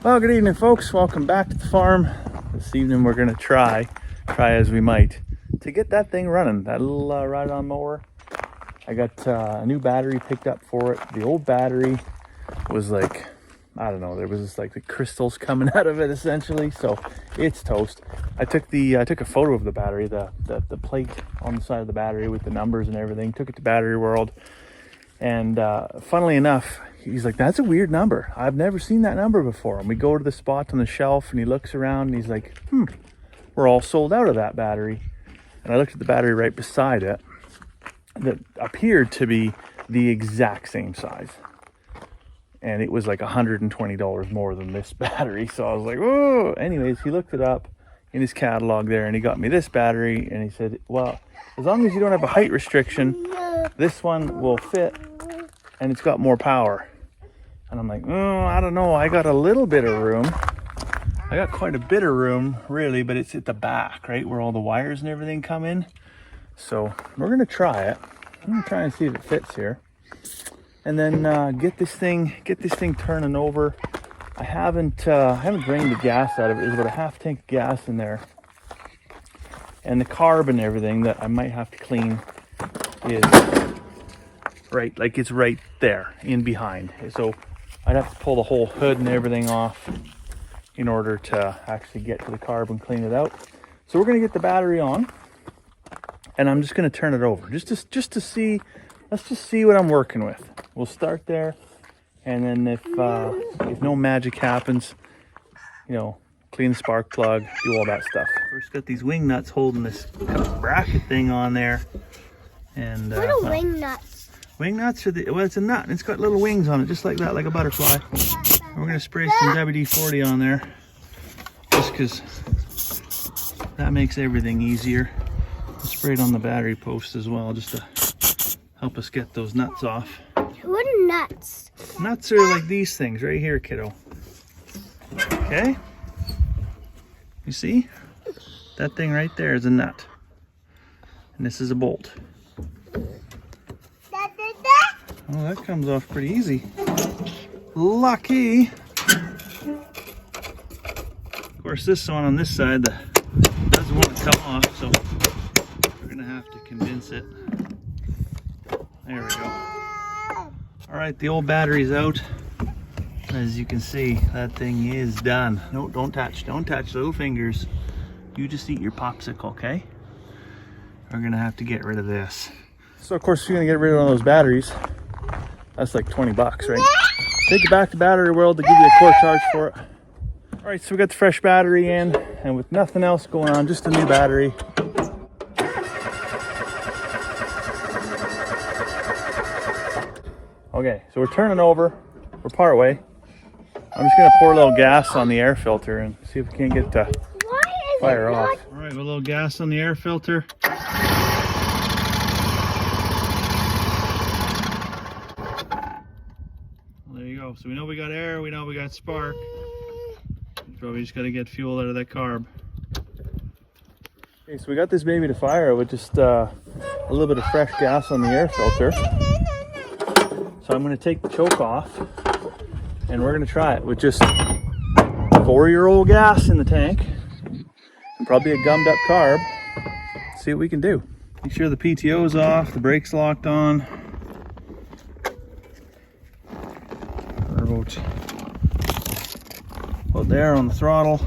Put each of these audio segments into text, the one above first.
Well, good evening, folks. Welcome back to the farm. This evening we're going to try as we might, to get that thing running, that little ride-on mower. I got a new battery picked up for it. The old battery was like, I don't know, there was just like the crystals coming out of it essentially, so it's toast. I took a photo of the battery, the plate on the side of the battery with the numbers and everything, took it to Battery World, and funnily enough, he's like, that's a weird number. I've never seen that number before. And we go to the spot on the shelf and he looks around and he's like, we're all sold out of that battery. And I looked at the battery right beside it that appeared to be the exact same size. And it was like $120 more than this battery. So I was like, oh, anyways, he looked it up in his catalog there and he got me this battery. And he said, well, as long as you don't have a height restriction, this one will fit and it's got more power. And I'm like, oh, I don't know. I got a little bit of room. I got quite a bit of room, really, but it's at the back, right, where all the wires and everything come in. So we're gonna try it. I'm gonna try and see if it fits here, and then get this thing turning over. I haven't drained the gas out of it. There's about a half tank of gas in there, and the carb and everything that I might have to clean is right, like it's right there in behind. So I'd have to pull the whole hood and everything off in order to actually get to the carb and clean it out. So we're gonna get the battery on, and I'm just gonna turn it over just to see. Let's just see what I'm working with. We'll start there, and then if no magic happens, you know, clean the spark plug, do all that stuff. First, got these wing nuts holding this bracket thing on there, and what are wing nuts? Wing nuts are well, it's a nut and it's got little wings on it, just like that, like a butterfly. And we're gonna spray some WD-40 on there, just because that makes everything easier. We'll spray it on the battery post as well, just to help us get those nuts off. What are nuts? Nuts are like these things right here, kiddo. Okay? You see? That thing right there is a nut. And this is a bolt. Oh, that comes off pretty easy. Lucky. Of course, this one on this side doesn't want to come off, so we're gonna have to condense it. There we go. All right, the old battery's out. As you can see, that thing is done. No, don't touch little fingers. You just eat your popsicle, okay? We're gonna have to get rid of this. So of course, if you're gonna get rid of one of those batteries, that's like 20 bucks, right? Take it back to Battery World to give you a core charge for it. All right, so we got the fresh battery in, and with nothing else going on, just a new battery. Okay, so we're turning over. We're part way. I'm just gonna pour a little gas on the air filter and see if we can't get to fire off. All right, a little gas on the air filter. So we know we got air, we know we got spark. Probably just gotta get fuel out of that carb. Okay, so we got this baby to fire with just a little bit of fresh gas on the air filter. So I'm gonna take the choke off and we're gonna try it with just 4-year-old gas in the tank and probably a gummed up carb. See what we can do. Make sure the PTO's off, the brakes locked on. Put there on the throttle.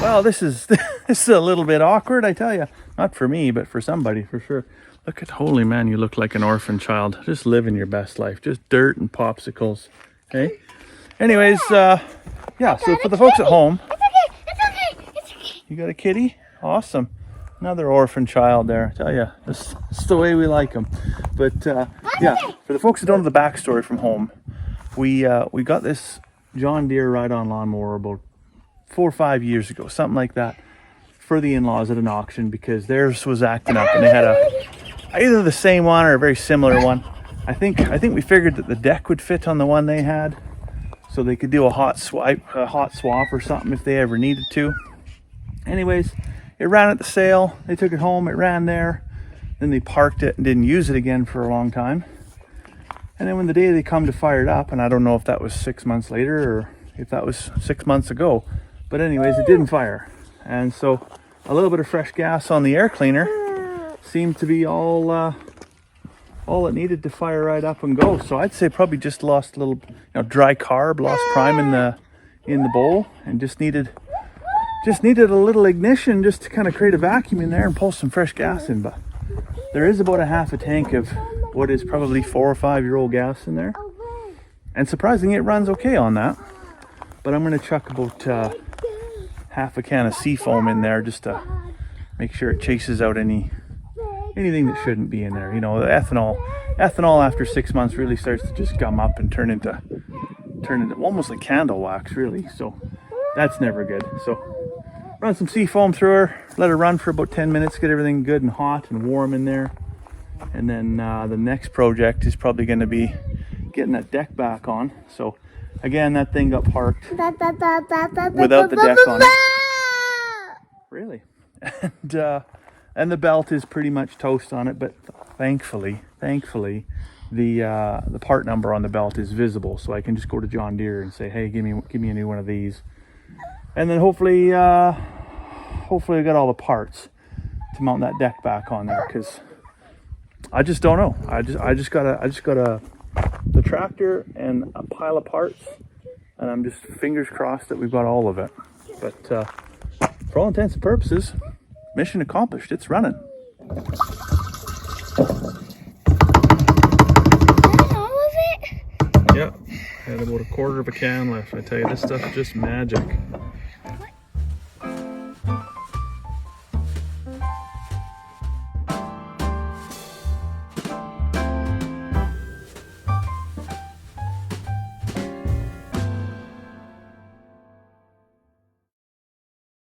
Well, this is a little bit awkward, I tell you. Not for me, but for somebody, for sure. Look at, holy man, you look like an orphan child. Just living your best life. Just dirt and popsicles. Okay? Anyways, yeah, so for the folks at home. It's okay. You got a kitty? Awesome. Another orphan child there, I tell you. This is the way we like them. But, yeah, for the folks that don't know the backstory from home, we got this John Deere ride-on lawnmower about 4 or 5 years ago, something like that, for the in-laws at an auction because theirs was acting up, and they had either the same one or a very similar one. I think we figured that the deck would fit on the one they had, so they could do a hot swap or something if they ever needed to. Anyways, it ran at the sale. They took it home. It ran there. Then they parked it and didn't use it again for a long time. And then when the day they come to fire it up, and I don't know if that was 6 months later or if that was 6 months ago, but anyways, it didn't fire. And so a little bit of fresh gas on the air cleaner seemed to be all it needed to fire right up and go. So I'd say probably just lost a little, dry carb, lost prime in the bowl, and just needed a little ignition just to kind of create a vacuum in there and pull some fresh gas in. But there is about a half a tank of what is probably 4 or 5 year old gas in there, and surprisingly it runs okay on that. But I'm going to chuck about half a can of seafoam in there just to make sure it chases out anything that shouldn't be in there. The ethanol after 6 months really starts to just gum up and turn into almost like candle wax, really. So that's never good. So run some seafoam through her, let her run for about 10 minutes, get everything good and hot and warm in there. And then the next project is probably going to be getting that deck back on. So again, that thing got parked without the deck on it. Really? And the belt is pretty much toast on it, but thankfully, the part number on the belt is visible, so I can just go to John Deere and say, hey, give me a new one of these. And then hopefully I got all the parts to mount that deck back on there, because I just don't know. I just got the tractor and a pile of parts, and I'm just fingers crossed that we've got all of it. But for all intents and purposes, mission accomplished. It's running. All of it? Yep. Had about a quarter of a can left. I tell you, this stuff is just magic.